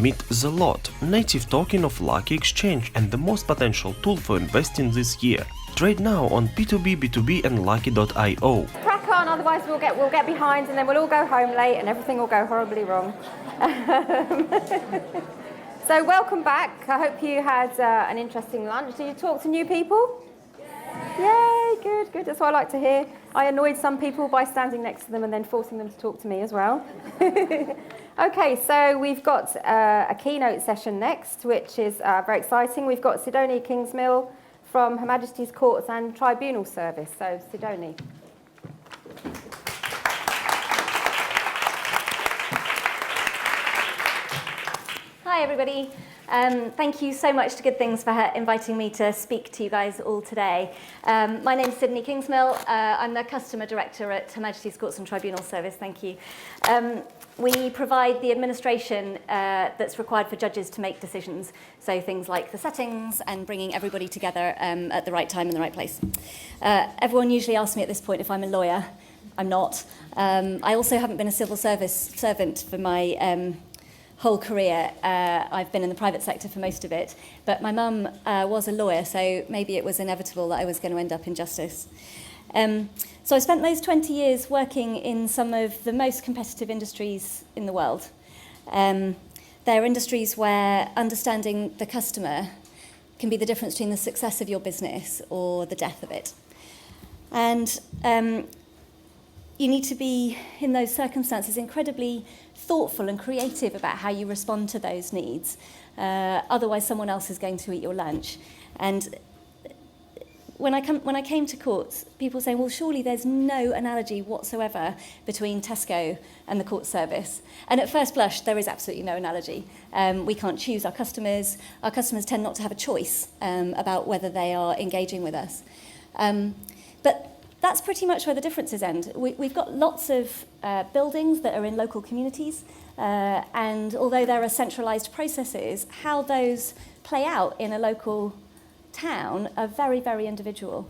Meet The Lot, native token of Lukki Exchange and the most potential tool for investing this year. Trade now on P2B, B2B and Lukki.io. Crack on, otherwise we'll get behind and then we'll all go home late and everything will go horribly wrong. So welcome back. I hope you had an interesting lunch. Did you talk to new people? Yay, good. That's what I like to hear. I annoyed some people by standing next to them and then forcing them to talk to me as well. Okay, so we've got a keynote session next, which is very exciting. We've got Sidonie Kingsmill from Her Majesty's Courts and Tribunal Service. So, Sidonie. Hi, everybody. Thank you so much to Good Things for inviting me to speak to you guys all today. My name is Sidonie Kingsmill. I'm the Customer Director at Her Majesty's Courts and Tribunal Service. Thank you. We provide the administration that's required for judges to make decisions, so things like the settings and bringing everybody together at the right time in the right place. Everyone usually asks me at this point if I'm a lawyer. I'm not. I also haven't been a civil service servant for my whole career. I've been in the private sector for most of it, but my mum was a lawyer, so maybe it was inevitable that I was going to end up in justice. So I spent those 20 years working in some of the most competitive industries in the world. They're industries where understanding the customer can be the difference between the success of your business or the death of it. And you need to be, in those circumstances, incredibly thoughtful and creative about how you respond to those needs. Otherwise, someone else is going to eat your lunch. And when I came to court, people were saying, well, surely there's no analogy whatsoever between Tesco and the court service. And at first blush, there is absolutely no analogy. We can't choose our customers. Our customers tend not to have a choice about whether they are engaging with us. But that's pretty much where the differences end. We've got lots of buildings that are in local communities, and although there are centralised processes, how those play out in a local town are very, very individual.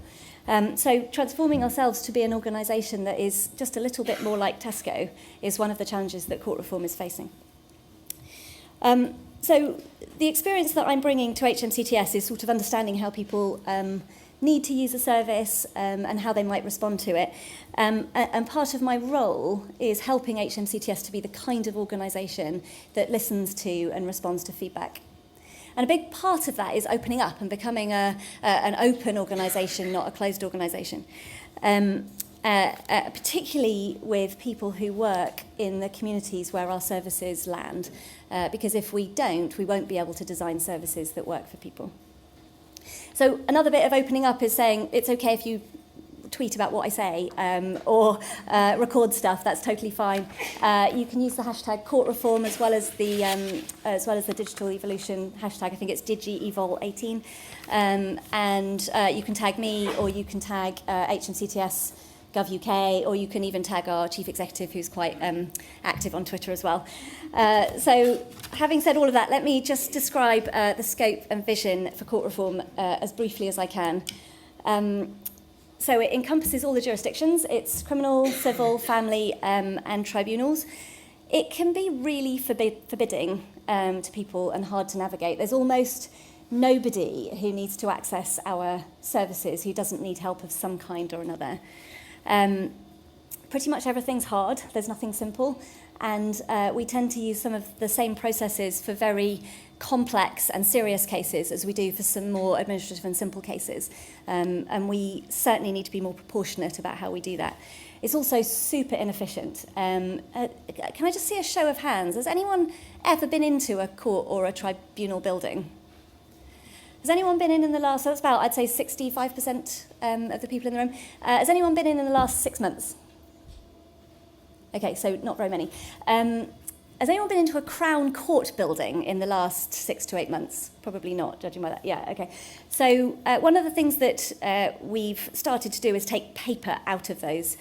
So transforming ourselves to be an organisation that is just a little bit more like Tesco is one of the challenges that court reform is facing. So the experience that I'm bringing to HMCTS is sort of understanding how people need to use a service and how they might respond to it. And part of my role is helping HMCTS to be the kind of organisation that listens to and responds to feedback. And a big part of that is opening up and becoming an open organisation, not a closed organisation. Particularly with people who work in the communities where our services land. Because if we don't, we won't be able to design services that work for people. So another bit of opening up is saying it's okay if you tweet about what I say or record stuff. That's totally fine. You can use the hashtag court reform as well as the digital evolution hashtag. I think it's DigiEvol18, and you can tag me or you can tag HMCTS Gov UK, or you can even tag our chief executive, who's quite active on Twitter as well. So having said all of that, let me just describe the scope and vision for court reform as briefly as I can. So it encompasses all the jurisdictions. It's criminal, civil, family, and tribunals. It can be really forbidding to people and hard to navigate. There's almost nobody who needs to access our services who doesn't need help of some kind or another. Pretty much everything's hard. There's nothing simple. And we tend to use some of the same processes for very complex and serious cases as we do for some more administrative and simple cases. And we certainly need to be more proportionate about how we do that. It's also super inefficient. Can I just see a show of hands? Has anyone ever been into a court or a tribunal building? Has anyone been in the last, so that's about, I'd say, 65% of the people in the room. Has anyone been in the last 6 months? Okay, so not very many. Has anyone been into a Crown Court building in the last 6 to 8 months? Probably not, judging by that. Yeah, okay. So one of the things that we've started to do is take paper out of those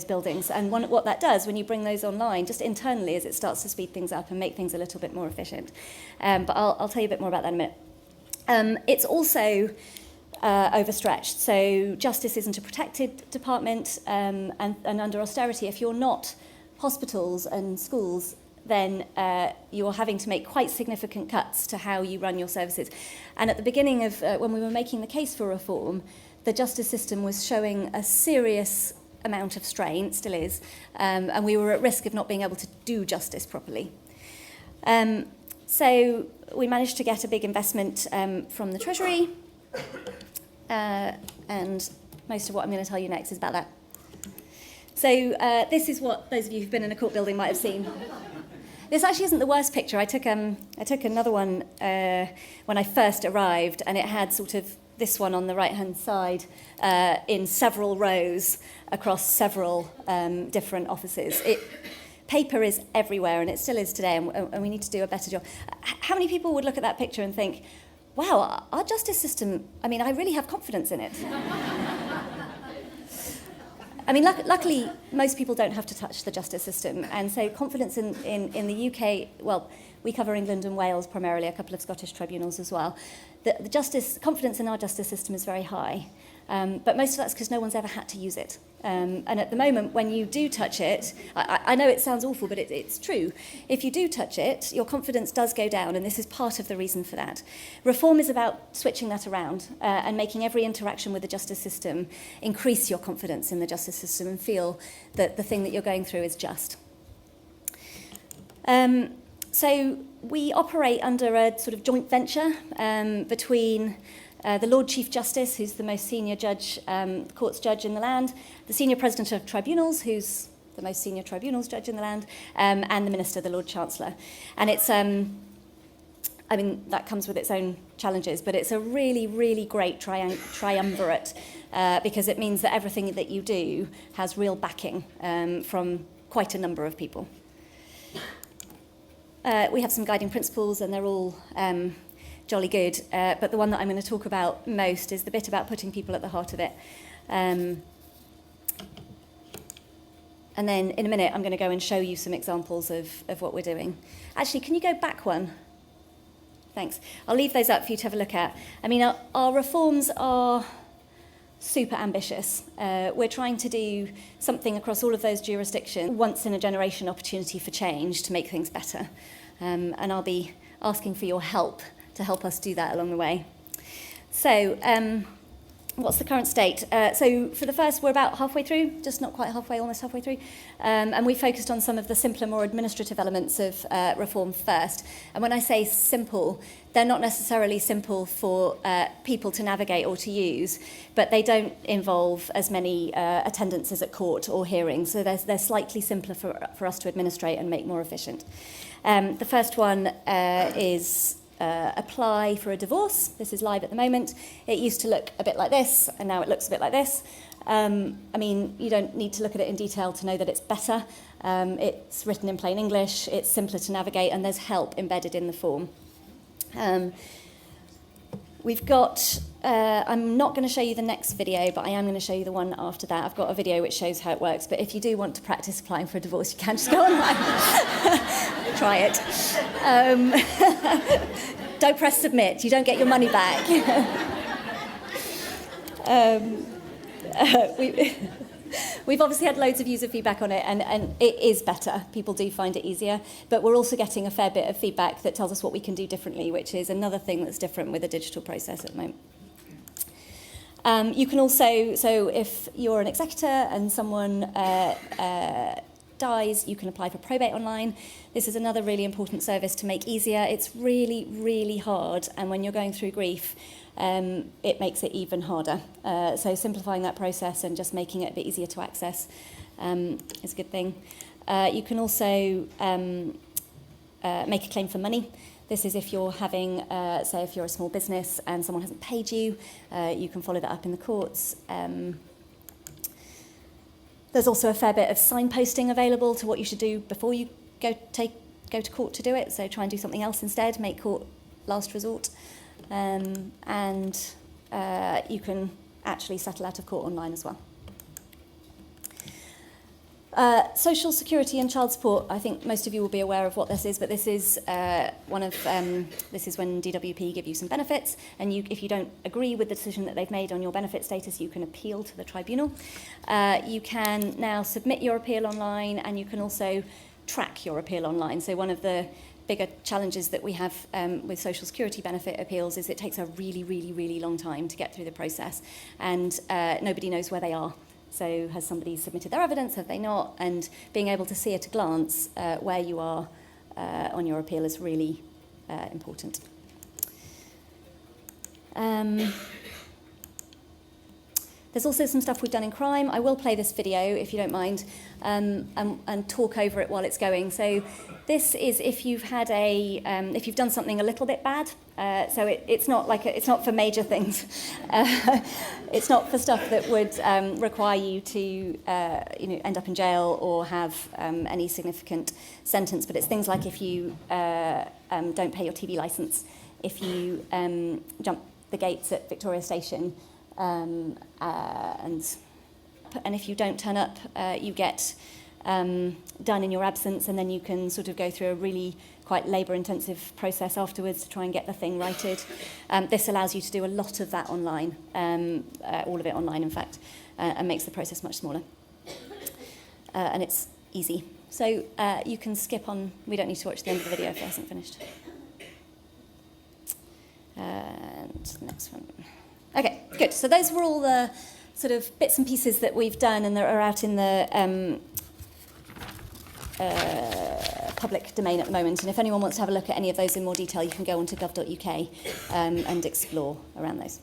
buildings. And what that does when you bring those online, just internally, is it starts to speed things up and make things a little bit more efficient. But I'll tell you a bit more about that in a minute. It's also overstretched. So justice isn't a protected department, and under austerity, if you're not hospitals and schools, then you're having to make quite significant cuts to how you run your services. And at the beginning of when we were making the case for reform, the justice system was showing a serious amount of strain, still is, and we were at risk of not being able to do justice properly. So we managed to get a big investment from the Treasury, and most of what I'm going to tell you next is about that. So this is what those of you who've been in a court building might have seen. This actually isn't the worst picture. I took another one when I first arrived, and it had sort of this one on the right-hand side in several rows across several different offices. Paper is everywhere, and it still is today, and we need to do a better job. How many people would look at that picture and think, wow, our justice system, I mean, I really have confidence in it. I mean, luckily, most people don't have to touch the justice system, and so confidence in the UK, well, we cover England and Wales primarily, a couple of Scottish tribunals as well. The confidence in our justice system is very high, but most of that's because no one's ever had to use it. And at the moment, when you do touch it, I know it sounds awful, but it's true. If you do touch it, your confidence does go down, and this is part of the reason for that. Reform is about switching that around and making every interaction with the justice system increase your confidence in the justice system and feel that the thing that you're going through is just. So we operate under a sort of joint venture between the Lord Chief Justice, who's the most senior judge, courts judge in the land, the senior president of tribunals, who's the most senior tribunals judge in the land, and the minister, the Lord Chancellor. And it's, I mean, that comes with its own challenges, but it's a really, really great triumvirate because it means that everything that you do has real backing from quite a number of people. We have some guiding principles, and they're all jolly good, but the one that I'm going to talk about most is the bit about putting people at the heart of it. And then in a minute, I'm going to go and show you some examples of what we're doing. Actually, can you go back one? Thanks. I'll leave those up for you to have a look at. I mean, our reforms are super ambitious. We're trying to do something across all of those jurisdictions, once-in-a-generation opportunity for change to make things better. And I'll be asking for your help to help us do that along the way. So, what's the current state? So for the first, we're about halfway through, just not quite halfway, almost halfway through. And we focused on some of the simpler, more administrative elements of reform first. And when I say simple, they're not necessarily simple for people to navigate or to use, but they don't involve as many attendances at court or hearings. So they're slightly simpler for us to administrate and make more efficient. The first one is apply for a divorce. This is live at the moment. It used to look a bit like this, and now it looks a bit like this. I mean, you don't need to look at it in detail to know that it's better. It's written in plain English, it's simpler to navigate, and there's help embedded in the form. We've got, I'm not going to show you the next video, but I am going to show you the one after that. I've got a video which shows how it works, but if you do want to practice applying for a divorce, you can just go online. Try it. Don't press submit, you don't get your money back. We've obviously had loads of user feedback on it, and it is better. People do find it easier, but we're also getting a fair bit of feedback that tells us what we can do differently, which is another thing that's different with the digital process at the moment. You can also, so if you're an executor and someone dies, you can apply for probate online. This is another really important service to make easier. It's really, really hard, and when you're going through grief, it makes it even harder. So simplifying that process and just making it a bit easier to access is a good thing. You can also make a claim for money. This is if you're having, say if you're a small business and someone hasn't paid you, you can follow that up in the courts. There's also a fair bit of signposting available to what you should do before you go to court to do it. So try and do something else instead, make court last resort. And you can actually settle out of court online as well. Social security and child support, I think most of you will be aware of what this is, but this is this is when DWP give you some benefits, and if you don't agree with the decision that they've made on your benefit status, you can appeal to the tribunal. You can now submit your appeal online, and you can also track your appeal online. So one of the bigger challenges that we have with social security benefit appeals is it takes a really, really, really long time to get through the process, and nobody knows where they are. So has somebody submitted their evidence, have they not? And being able to see at a glance where you are on your appeal is really important. There's also some stuff we've done in crime. I will play this video, if you don't mind, and talk over it while it's going. So this is if you've had if you've done something a little bit bad. So it's not for major things. It's not for stuff that would require you to end up in jail or have any significant sentence. But it's things like if you don't pay your TV licence, if you jump the gates at Victoria Station. And if you don't turn up, you get done in your absence, and then you can sort of go through a really quite labour-intensive process afterwards to try and get the thing righted. This allows you to do a lot of that online, all of it online, in fact, and makes the process much smaller. And it's easy. So you can skip on. We don't need to watch the end of the video if it hasn't finished. And next one. Okay, good. So those were all the sort of bits and pieces that we've done and that are out in the public domain at the moment. And if anyone wants to have a look at any of those in more detail, you can go onto gov.uk and explore around those.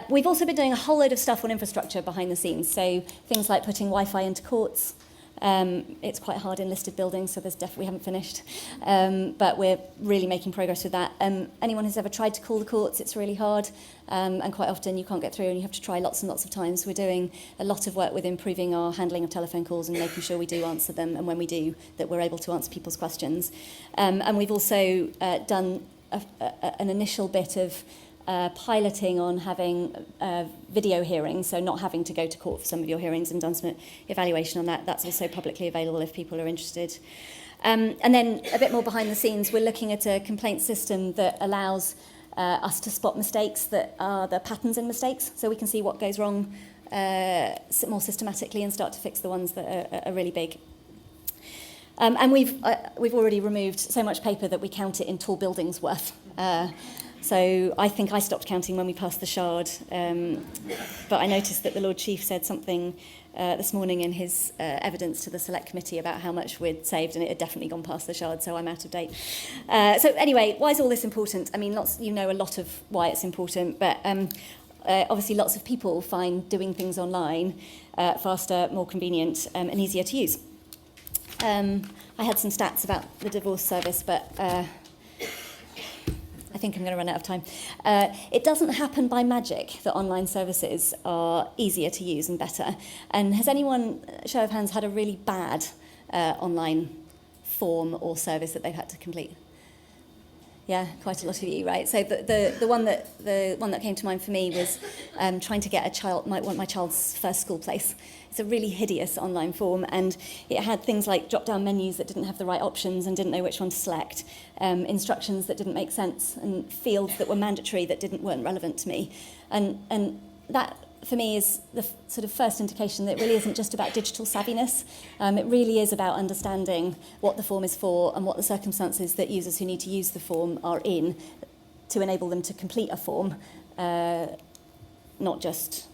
We've also been doing a whole load of stuff on infrastructure behind the scenes. So things like putting Wi-Fi into courts. It's quite hard in listed buildings, so we haven't finished. But we're really making progress with that. Anyone who's ever tried to call the courts, it's really hard. And quite often you can't get through and you have to try lots and lots of times. We're doing a lot of work with improving our handling of telephone calls and making sure we do answer them, and when we do, that we're able to answer people's questions. And we've also done an initial bit of piloting on having video hearings, so not having to go to court for some of your hearings, and done some evaluation on that. That's also publicly available if people are interested. And then a bit more behind the scenes, we're looking at a complaint system that allows us to spot mistakes that are the patterns in mistakes, so we can see what goes wrong more systematically and start to fix the ones that are really big. And we've already removed so much paper that we count it in tall buildings worth. So I think I stopped counting when we passed the Shard, but I noticed that the Lord Chief said something this morning in his evidence to the Select Committee about how much we'd saved, and it had definitely gone past the Shard, so I'm out of date. So anyway, why is all this important? I mean, you know a lot of why it's important, but obviously lots of people find doing things online faster, more convenient, and easier to use. I had some stats about the divorce service, but I think I'm going to run out of time. It doesn't happen by magic that online services are easier to use and better. And has anyone, show of hands, had a really bad online form or service that they've had to complete? Yeah, quite a lot of you, right? So the one that came to mind for me was trying to get my child's first school place. It's a really hideous online form, and it had things like drop-down menus that didn't have the right options and didn't know which one to select, instructions that didn't make sense, and fields that were mandatory that weren't relevant to me. And that, for me, is the sort of first indication that it really isn't just about digital savviness. It really is about understanding what the form is for and what the circumstances that users who need to use the form are in to enable them to complete a form, not just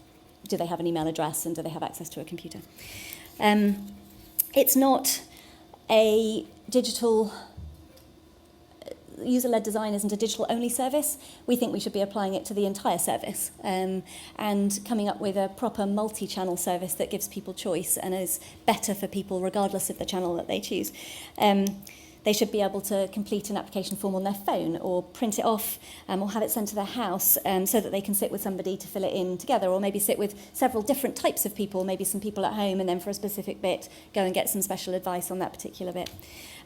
do they have an email address and do they have access to a computer. It's not a digital... User-led design isn't a digital-only service. We think we should be applying it to the entire service and coming up with a proper multi-channel service that gives people choice and is better for people regardless of the channel that they choose. They should be able to complete an application form on their phone or print it off or have it sent to their house so that they can sit with somebody to fill it in together, or maybe sit with several different types of people, maybe some people at home, and then for a specific bit go and get some special advice on that particular bit.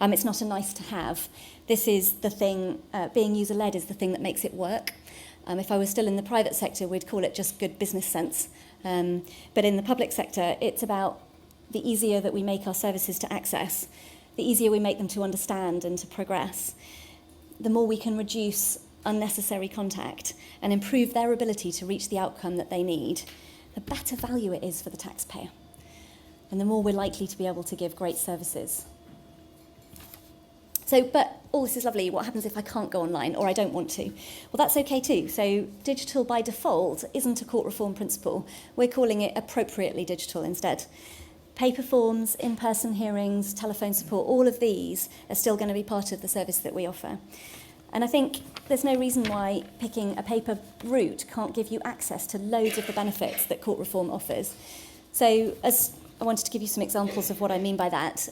It's not a nice to have. This is the thing, being user-led is the thing that makes it work. If I was still in the private sector, we'd call it just good business sense. But in the public sector, it's about the easier that we make our services to access, the easier we make them to understand and to progress, the more we can reduce unnecessary contact and improve their ability to reach the outcome that they need, the better value it is for the taxpayer, and the more we're likely to be able to give great services But oh, this is lovely. What happens if I can't go online or I don't want to? Well, that's okay too. So digital by default isn't a court reform principle. We're calling it appropriately digital instead. Paper forms, in-person hearings, telephone support, all of these are still going to be part of the service that we offer. And I think there's no reason why picking a paper route can't give you access to loads of the benefits that court reform offers. So as I wanted to give you some examples of what I mean by that.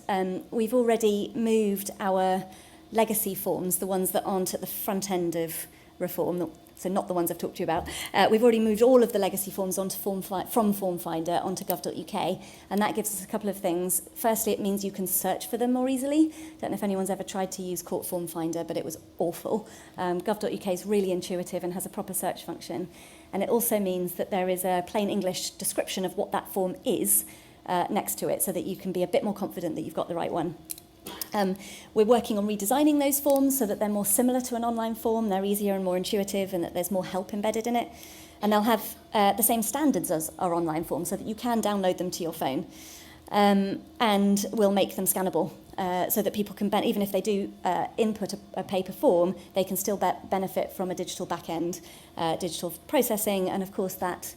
We've already moved our legacy forms, the ones that aren't at the front end of reform, so not the ones I've talked to you about. We've already moved all of the legacy forms onto from Form Finder onto gov.uk, and that gives us a couple of things. Firstly, it means you can search for them more easily. Don't know if anyone's ever tried to use Court Form Finder, but it was awful. Gov.uk is really intuitive and has a proper search function. And it also means that there is a plain English description of what that form is next to it, so that you can be a bit more confident that you've got the right one. We're working on redesigning those forms so that they're more similar to an online form, they're easier and more intuitive, and that there's more help embedded in it. And they'll have the same standards as our online forms, so that you can download them to your phone. And we'll make them scannable, so that people can, even if they do input a paper form, they can still benefit from a digital back-end, digital processing, and of course that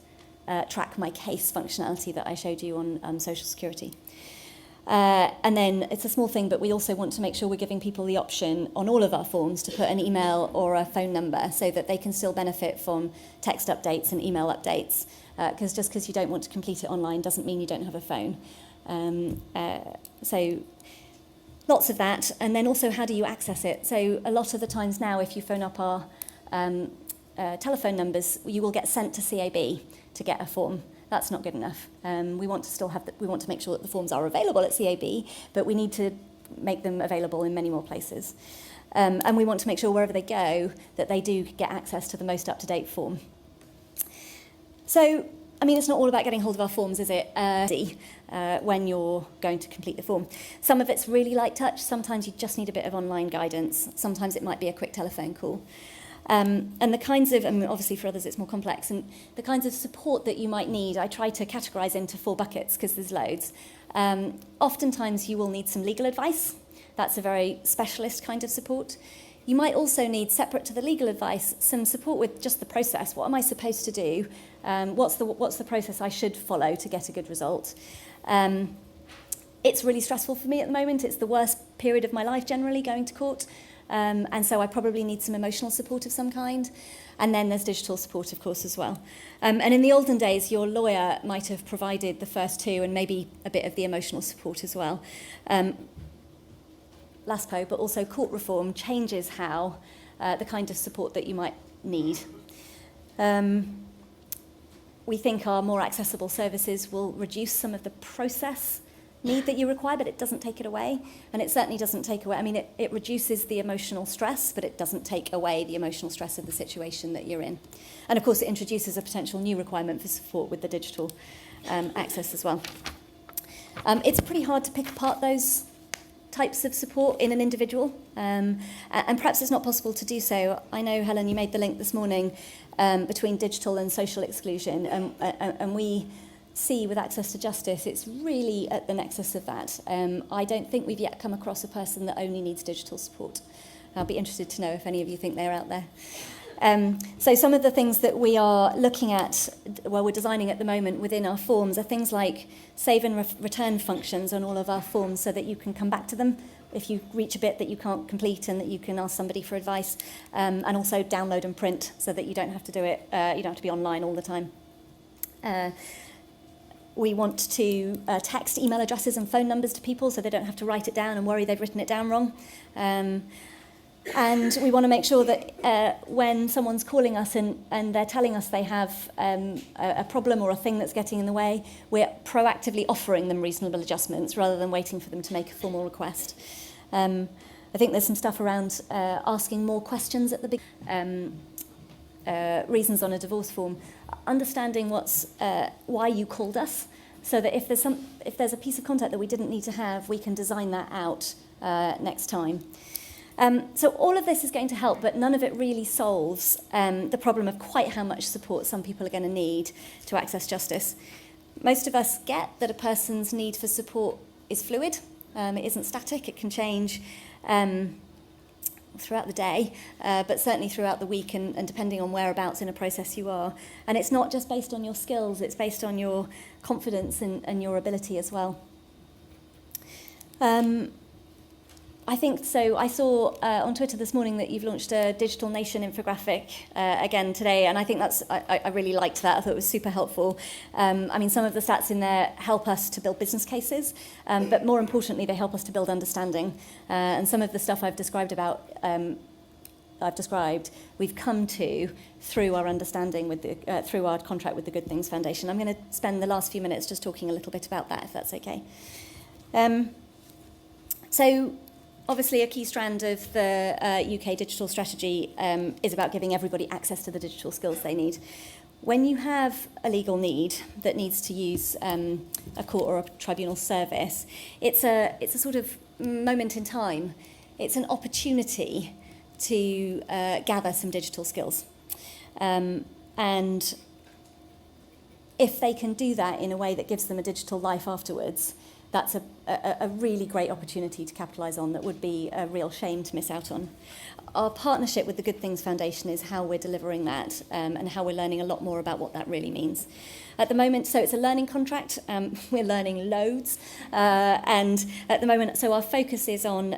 track my case functionality that I showed you on Social Security. And then it's a small thing, but we also want to make sure we're giving people the option on all of our forms to put an email or a phone number so that they can still benefit from text updates and email updates. Because just because you don't want to complete it online doesn't mean you don't have a phone. So lots of that. And then also, how do you access it? So a lot of the times now, if you phone up our telephone numbers, you will get sent to CAB to get a form. That's not good enough. We want to still we want to make sure that the forms are available at CAB, but we need to make them available in many more places. And we want to make sure wherever they go that they do get access to the most up-to-date form. So, I mean, it's not all about getting hold of our forms, is it? When you're going to complete the form. Some of it's really light touch. Sometimes you just need a bit of online guidance. Sometimes it might be a quick telephone call. And the kinds of, obviously for others it's more complex, and the kinds of support that you might need, I try to categorise into 4 buckets because there's loads. Oftentimes you will need some legal advice. That's a very specialist kind of support. You might also need, separate to the legal advice, some support with just the process. What am I supposed to do? What's the process I should follow to get a good result? It's really stressful for me at the moment. It's the worst period of my life generally, going to court. And so I probably need some emotional support of some kind. And then there's digital support, of course, as well. And in the olden days, your lawyer might have provided the first 2 and maybe a bit of the emotional support as well. LASPO, but also court reform, changes how the kind of support that you might need. We think our more accessible services will reduce some of the process need that you require, but it doesn't take it away. And it certainly doesn't take away, it reduces the emotional stress, but it doesn't take away the emotional stress of the situation that you're in. And of course, it introduces a potential new requirement for support with the digital access as well. It's pretty hard to pick apart those types of support in an individual, and perhaps it's not possible to do so. I know, Helen, you made the link this morning between digital and social exclusion, and we see with access to justice, it's really at the nexus of that. I don't think we've yet come across a person that only needs digital support. I'll be interested to know if any of you think they're out there. So some of the things that we are looking at, we're designing at the moment within our forms, are things like save and return functions on all of our forms so that you can come back to them if you reach a bit that you can't complete and that you can ask somebody for advice, and also download and print so that you don't have to do it, you don't have to be online all the time. We want to text email addresses and phone numbers to people so they don't have to write it down and worry they've written it down wrong. And we want to make sure that when someone's calling us and they're telling us they have a problem or a thing that's getting in the way, we're proactively offering them reasonable adjustments rather than waiting for them to make a formal request. I think there's some stuff around asking more questions at the beginning. Reasons on a divorce form, understanding why you called us, so that if there's a piece of contact that we didn't need to have, we can design that out next time. So all of this is going to help, but none of it really solves the problem of quite how much support some people are going to need to access justice. Most of us get that a person's need for support is fluid. It isn't static, it can change. throughout the day, but certainly throughout the week and depending on whereabouts in a process you are. And it's not just based on your skills, it's based on your confidence and your ability as well. I think so. I saw on Twitter this morning that you've launched a Digital Nation infographic again today, and I think I really liked that. I thought it was super helpful. I mean, some of the stats in there help us to build business cases, but more importantly, they help us to build understanding. And some of the stuff I've described, we've come to through our understanding with through our contract with the Good Things Foundation. I'm going to spend the last few minutes just talking a little bit about that, if that's okay. So, obviously, a key strand of the UK digital strategy is about giving everybody access to the digital skills they need. When you have a legal need that needs to use a court or a tribunal service, it's a sort of moment in time. It's an opportunity to gather some digital skills. And if they can do that in a way that gives them a digital life afterwards, that's a really great opportunity to capitalise on that would be a real shame to miss out on. Our partnership with the Good Things Foundation is how we're delivering that and how we're learning a lot more about what that really means. At the moment, so it's a learning contract. We're learning loads. And at the moment, so our focus is on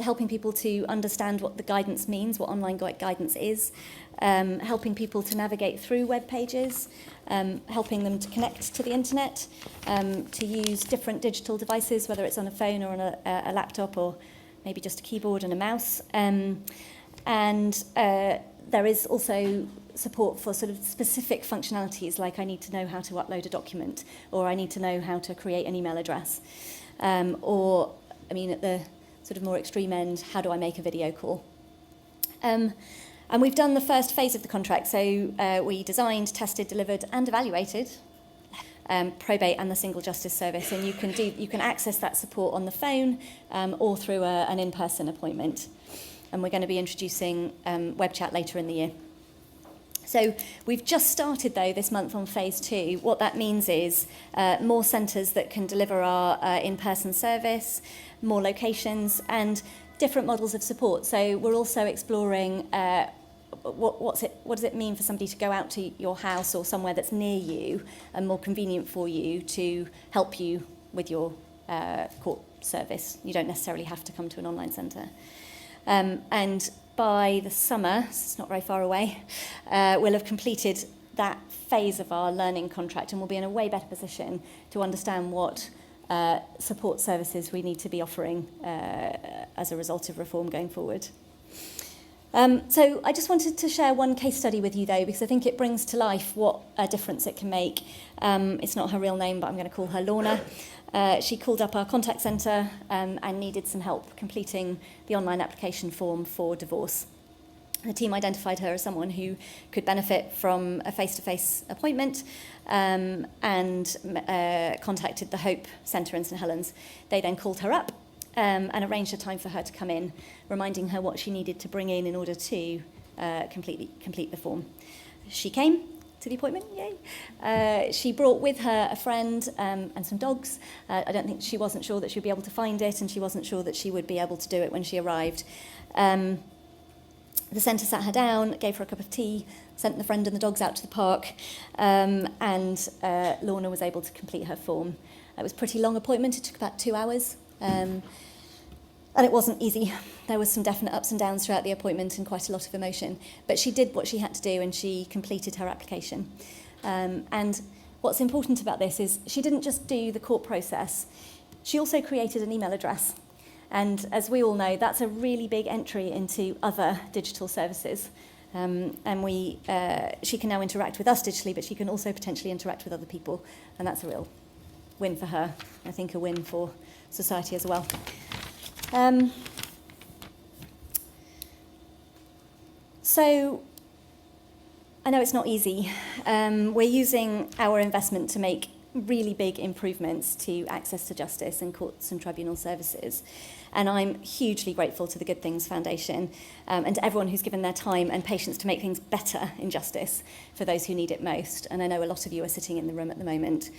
helping people to understand what the guidance means, what online guidance is, helping people to navigate through web pages, helping them to connect to the internet, to use different digital devices, whether it's on a phone or on a laptop or maybe just a keyboard and a mouse. And there is also support for sort of specific functionalities, like I need to know how to upload a document, or I need to know how to create an email address. Or, I mean, at the sort of more extreme end, how do I make a video call? And we've done the first phase of the contract, so we designed, tested, delivered and evaluated probate and the single justice service, and you can access that support on the phone or through an in-person appointment. And we're going to be introducing web chat later in the year. So we've just started, though, this month on phase 2. What that means is more centres that can deliver our in-person service, more locations, and different models of support. So we're also exploring what does it mean for somebody to go out to your house or somewhere that's near you and more convenient for you to help you with your court service. You don't necessarily have to come to an online centre. And by the summer, it's not very far away, we'll have completed that phase of our learning contract and we'll be in a way better position to understand what support services we need to be offering as a result of reform going forward. So I just wanted to share one case study with you, though, because I think it brings to life what a difference it can make. It's not her real name, but I'm going to call her Lorna. She called up our contact centre and needed some help completing the online application form for divorce. The team identified her as someone who could benefit from a face-to-face appointment and contacted the Hope Centre in St Helens. They then called her up and arranged a time for her to come in, reminding her what she needed to bring in order to complete the form. She came to the appointment, yay. She brought with her a friend and some dogs. I don't think she wasn't sure that she'd be able to find it, and she wasn't sure that she would be able to do it when she arrived. The centre sat her down, gave her a cup of tea, sent the friend and the dogs out to the park, and Lorna was able to complete her form. It was a pretty long appointment. It took about 2 hours. And it wasn't easy. There was some definite ups and downs throughout the appointment and quite a lot of emotion. But she did what she had to do and she completed her application. And what's important about this is she didn't just do the court process. She also created an email address. And as we all know, that's a really big entry into other digital services. And she can now interact with us digitally, but she can also potentially interact with other people. And that's a real win for her. I think a win for society as well. So I know it's not easy. We're using our investment to make really big improvements to access to justice and courts and tribunal services. And I'm hugely grateful to the Good Things Foundation and to everyone who's given their time and patience to make things better in justice for those who need it most. And I know a lot of you are sitting in the room at the moment.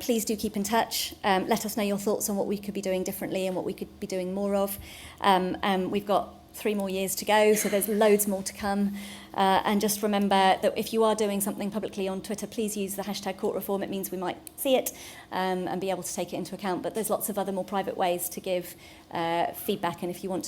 Please do keep in touch. Let us know your thoughts on what we could be doing differently and what we could be doing more of. We've got 3 more years to go, so there's loads more to come. And just remember that if you are doing something publicly on Twitter, please use the hashtag court reform. It means we might see it and be able to take it into account. But there's lots of other more private ways to give feedback, and if you want